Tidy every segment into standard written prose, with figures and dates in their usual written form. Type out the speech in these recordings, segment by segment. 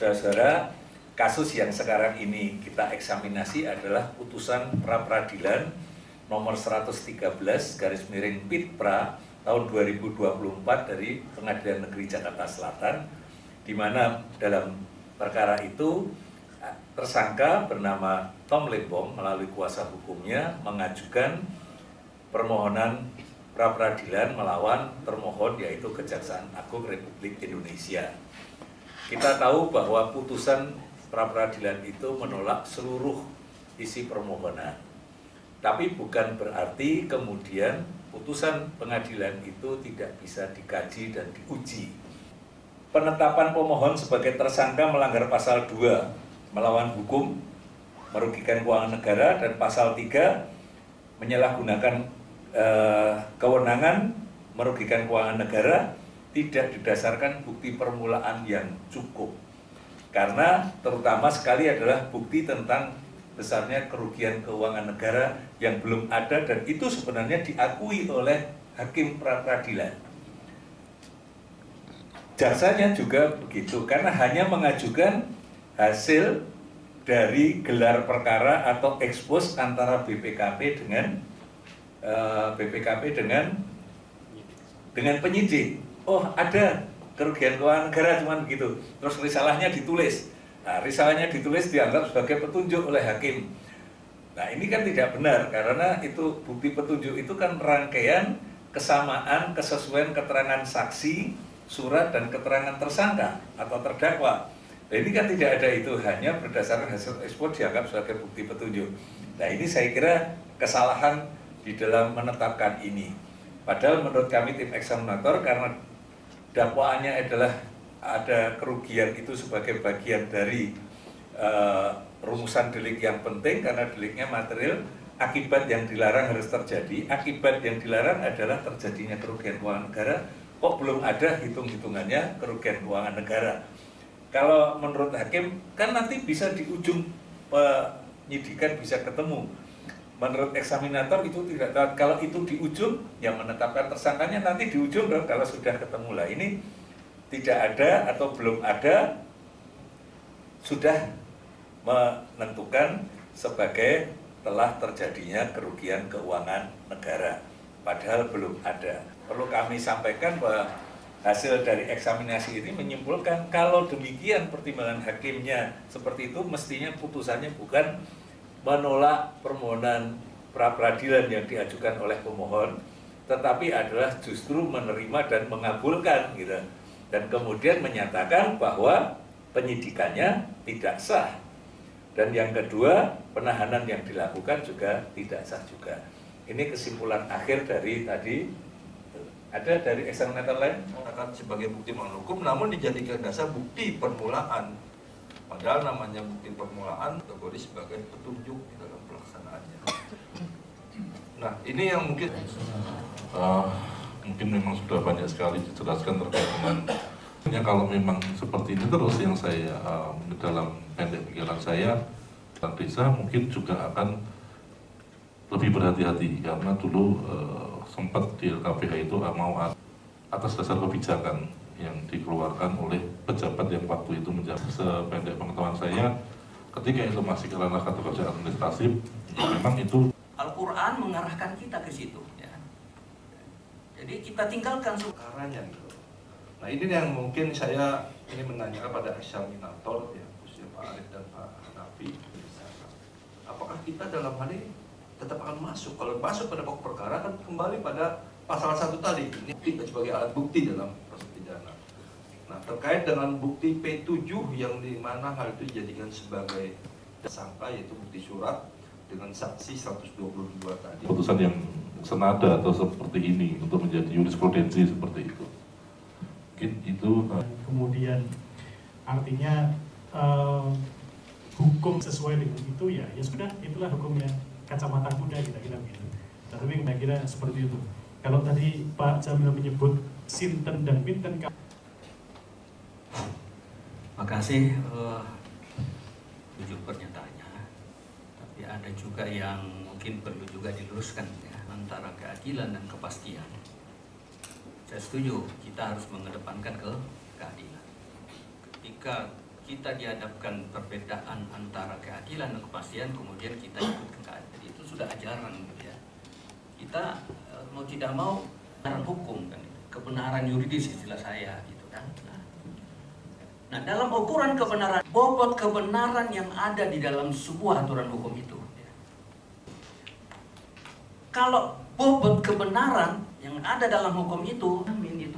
Saudara-saudara, kasus yang sekarang ini kita eksaminasi adalah putusan pra-peradilan nomor 113/PIT-PRA tahun 2024 dari Pengadilan Negeri Jakarta Selatan, di mana dalam perkara itu tersangka bernama Tom Lembong melalui kuasa hukumnya mengajukan permohonan pra-peradilan melawan termohon, yaitu Kejaksaan Agung Republik Indonesia. Kita tahu bahwa putusan pra-peradilan itu menolak seluruh isi permohonan. Tapi bukan berarti kemudian putusan pengadilan itu tidak bisa dikaji dan diuji. Penetapan pemohon sebagai tersangka melanggar pasal 2 melawan hukum, merugikan keuangan negara, dan pasal 3 menyalahgunakan kewenangan merugikan keuangan negara tidak didasarkan bukti permulaan yang cukup. Karena terutama sekali adalah bukti tentang besarnya kerugian keuangan negara yang belum ada, dan itu sebenarnya diakui oleh hakim pra-peradilan. Jaksanya juga begitu, karena hanya mengajukan hasil dari gelar perkara atau ekspos antara BPKP dengan penyidik. Oh, ada kerugian keuangan negara, cuman begitu. Terus risalahnya ditulis. Nah, risalahnya ditulis dianggap sebagai petunjuk oleh hakim. Nah, ini kan tidak benar, karena itu bukti petunjuk itu kan rangkaian kesamaan kesesuaian keterangan saksi, surat, dan keterangan tersangka atau terdakwa. Nah, ini kan tidak ada itu, hanya berdasarkan hasil ekspor dianggap sebagai bukti petunjuk. Nah, ini saya kira kesalahan di dalam menetapkan ini. Padahal menurut kami tim eksaminator, karena dakwaannya adalah ada kerugian itu sebagai bagian dari rumusan delik yang penting, karena deliknya material, akibat yang dilarang harus terjadi. Akibat yang dilarang adalah terjadinya kerugian keuangan negara. Kok belum ada hitung-hitungannya kerugian keuangan negara? Kalau menurut hakim kan nanti bisa di ujung penyidikan bisa ketemu. Menurut eksaminator itu tidak tahu. Kalau itu di ujung, yang menetapkan tersangkanya nanti di ujung dong, kalau sudah ketemu. Lah ini tidak ada atau belum ada, sudah menentukan sebagai telah terjadinya kerugian keuangan negara, padahal belum ada. Perlu kami sampaikan bahwa hasil dari eksaminasi ini menyimpulkan kalau demikian pertimbangan hakimnya seperti itu, mestinya putusannya bukan menolak permohonan pra-peradilan yang diajukan oleh pemohon, tetapi adalah justru menerima dan mengabulkan gitu. Dan kemudian menyatakan bahwa penyidikannya tidak sah. Dan yang kedua, penahanan yang dilakukan juga tidak sah juga. Ini kesimpulan akhir dari tadi. Ada dari eksaminator lain? Akan sebagai bukti melawan hukum, namun dijadikan dasar bukti permulaan. Padahal namanya bukti permulaan kategori sebagai petunjuk dalam pelaksanaannya. Nah, ini yang mungkin memang sudah banyak sekali dijelaskan terkait dengan kalau memang seperti ini terus, yang saya dalam pendek pikiran saya, dan desa mungkin juga akan lebih berhati-hati, karena dulu sempat di LKPH itu mau atas dasar kebijakan yang dikeluarkan oleh pejabat yang waktu itu menjabat. Sependek pengetahuan saya, ketika itu masih ke ranah kategori administratif, memang itu Al-Quran mengarahkan kita ke situ. Ya. Jadi kita tinggalkan perkaranya gitu. Nah, ini yang mungkin saya ini menanyakan pada eksaminator, ya, khususnya Pak Arif dan Pak Hanafi. Apakah kita dalam hal ini tetap akan masuk? Kalau masuk pada pokok perkara kan kembali pada pasal 1 tadi, ini sebagai alat bukti dalam proses pidana. Nah, terkait dengan bukti P7 yang dimana hal itu dijadikan sebagai tersangka, yaitu bukti surat dengan saksi 122 tadi. Putusan yang senada atau seperti ini untuk menjadi jurisprudensi seperti itu. Mungkin itu. Kemudian artinya hukum sesuai dengan itu, ya sudah, itulah hukumnya, kacamata kuda kita gitu. Tapi kira-kira seperti itu. Kalau tadi Pak Jamil menyebut sinten dan pinten. Makasih ujung pernyataannya. Tapi ada juga yang mungkin perlu juga diluruskan ya, antara keadilan dan kepastian. Saya setuju, kita harus mengedepankan keadilan. Ketika kita dihadapkan perbedaan antara keadilan dan kepastian, kemudian kita ikut keadilan, itu sudah ajaran gitu ya. Kita mau tidak mau kebenaran hukum kan, kebenaran yuridis istilah saya gitu kan. Nah, dalam ukuran kebenaran, bobot kebenaran yang ada di dalam sebuah aturan hukum itu. Ya. Kalau bobot kebenaran yang ada dalam hukum itu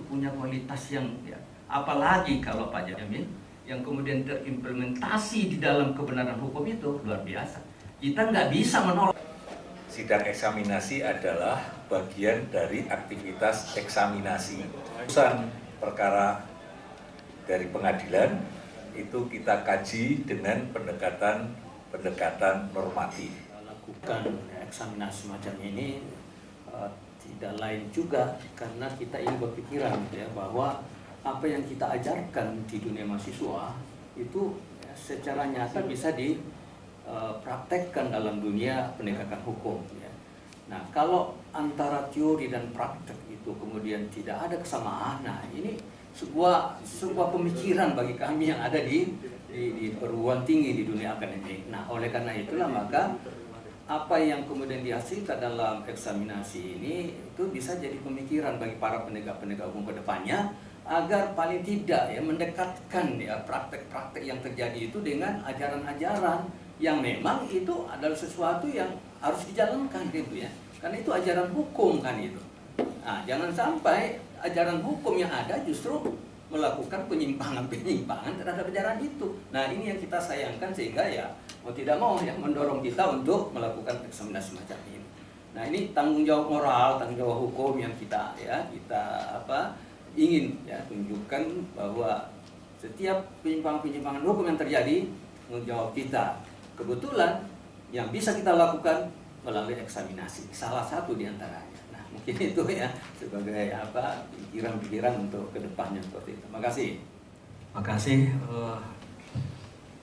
punya kualitas yang ya, apalagi kalau Pak Jamin yang kemudian terimplementasi di dalam kebenaran hukum itu luar biasa. Kita nggak bisa menolak. Sidang eksaminasi adalah bagian dari aktivitas eksaminasi. Urusan perkara dari pengadilan itu kita kaji dengan pendekatan normatif. Lakukan eksaminasi macam ini tidak lain juga karena kita ingin berpikiran ya, bahwa apa yang kita ajarkan di dunia mahasiswa itu ya, secara nyata bisa dipraktekkan dalam dunia penegakan hukum. Ya. Nah, kalau antara teori dan praktek itu kemudian tidak ada kesamaan, nah ini sebuah pemikiran bagi kami yang ada di perguruan tinggi di dunia akademik. Nah, oleh karena itulah maka apa yang kemudian dihasilkan dalam eksaminasi ini itu bisa jadi pemikiran bagi para penegak-penegak hukum ke depannya agar paling tidak ya mendekatkan ya praktek-praktek yang terjadi itu dengan ajaran-ajaran yang memang itu adalah sesuatu yang harus dijalankan gitu ya. Karena itu ajaran hukum kan itu. Nah, jangan sampai ajaran hukum yang ada justru melakukan penyimpangan-penyimpangan terhadap ajaran itu. Nah, ini yang kita sayangkan sehingga ya mau tidak mau ya mendorong kita untuk melakukan eksaminasi macam ini. Nah, ini tanggung jawab moral, tanggung jawab hukum yang kita ingin ya tunjukkan bahwa setiap penyimpangan-penyimpangan hukum yang terjadi tanggung jawab kita. Kebetulan yang bisa kita lakukan melalui eksaminasi, salah satu di antaranya. Nah, mungkin itu ya sebagai pikiran-pikiran untuk kedepannya seperti itu. Terima kasih. Terima kasih.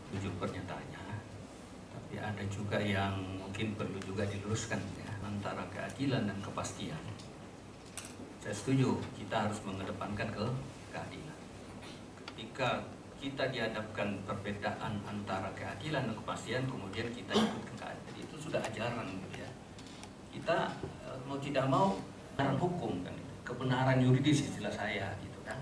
Tujuh pernyataannya. Tapi ada juga yang mungkin perlu juga diluruskan ya, antara keadilan dan kepastian. Saya setuju, kita harus mengedepankan keadilan. Ketika kita dihadapkan perbedaan antara keadilan dan kepastian, kemudian kita ikut keadilan, itu sudah ajaran gitu ya. Kita mau tidak mau kebenaran hukum kan, kebenaran yuridis istilah saya gitu kan.